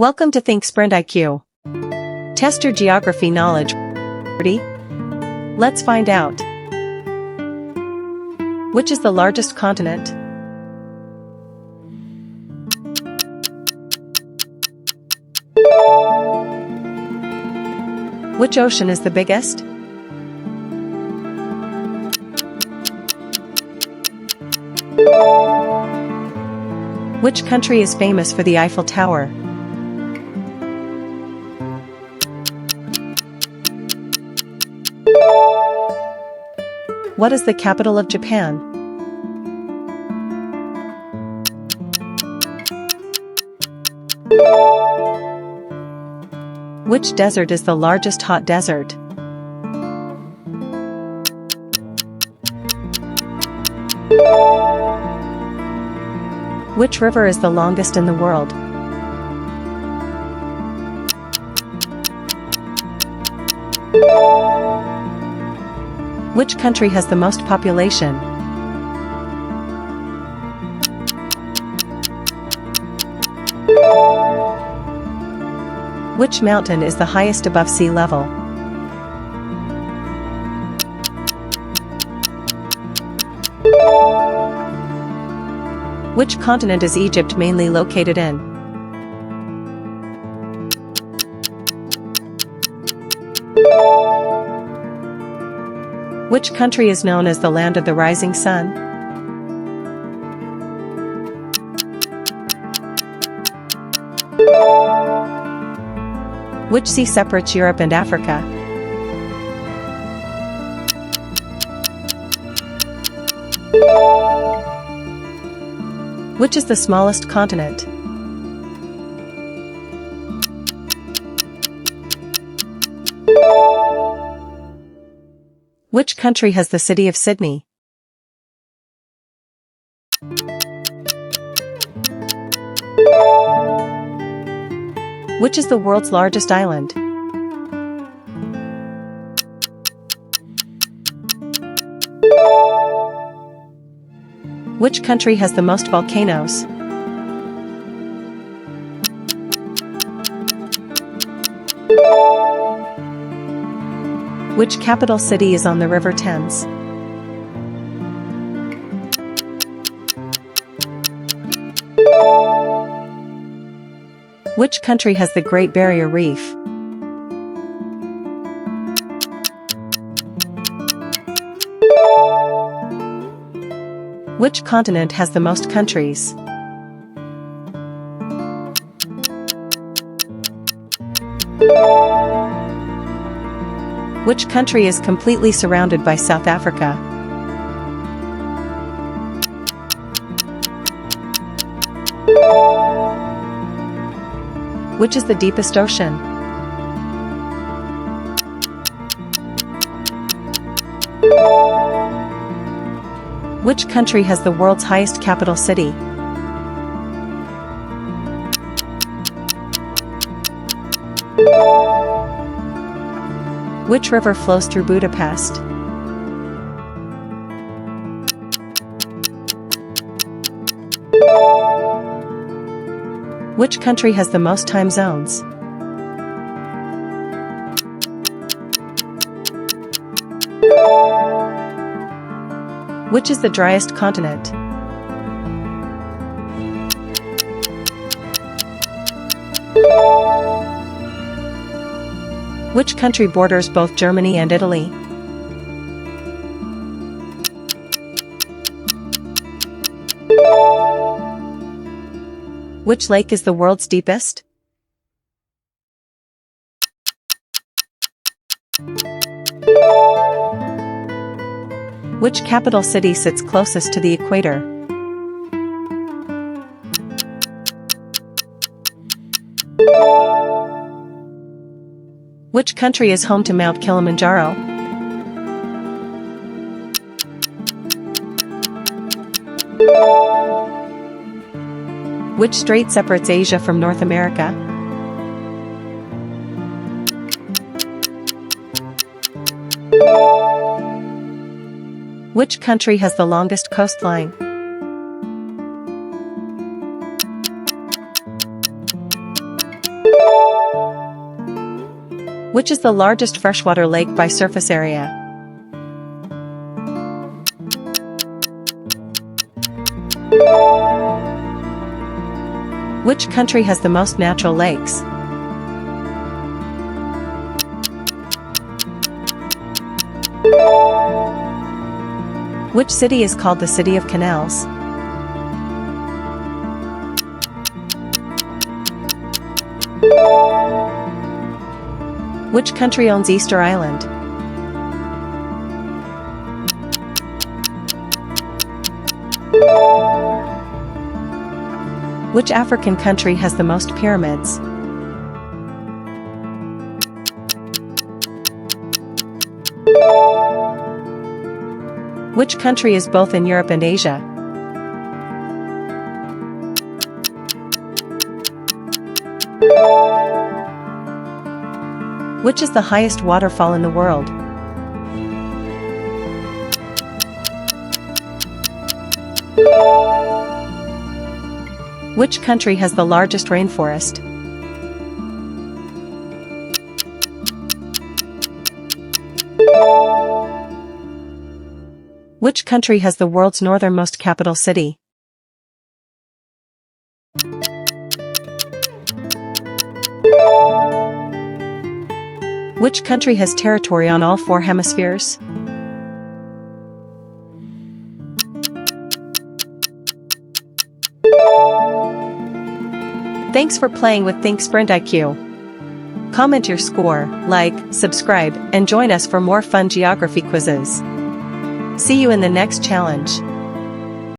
Welcome to Think Sprint IQ. Test your geography knowledge. Ready? Let's find out. Which is the largest continent? Which ocean is the biggest? Which country is famous for the Eiffel Tower? What is the capital of Japan? Which desert is the largest hot desert? Which river is the longest in the world? Which country has the most population? Which mountain is the highest above sea level? Which continent is Egypt mainly located in? Which country is known as the land of the rising sun? Which sea separates Europe and Africa? Which is the smallest continent? Which country has the city of Sydney? Which is the world's largest island? Which country has the most volcanoes? Which capital city is on the River Thames? Which country has the Great Barrier Reef? Which continent has the most countries? Which country is completely surrounded by South Africa? Which is the deepest ocean? Which country has the world's highest capital city? Which river flows through Budapest? Which country has the most time zones? Which is the driest continent? Which country borders both Germany and Italy? Which lake is the world's deepest? Which capital city sits closest to the equator? Which country is home to Mount Kilimanjaro? Which strait separates Asia from North America? Which country has the longest coastline? Which is the largest freshwater lake by surface area? Which country has the most natural lakes? Which city is called the City of Canals? Which country owns Easter Island? Which African country has the most pyramids? Which country is both in Europe and Asia? Which is the highest waterfall in the world? Which country has the largest rainforest? Which country has the world's northernmost capital city? Which country has territory on all 4 hemispheres? Thanks for playing with Think Sprint IQ. Comment your score, like, subscribe, and join us for more fun geography quizzes. See you in the next challenge.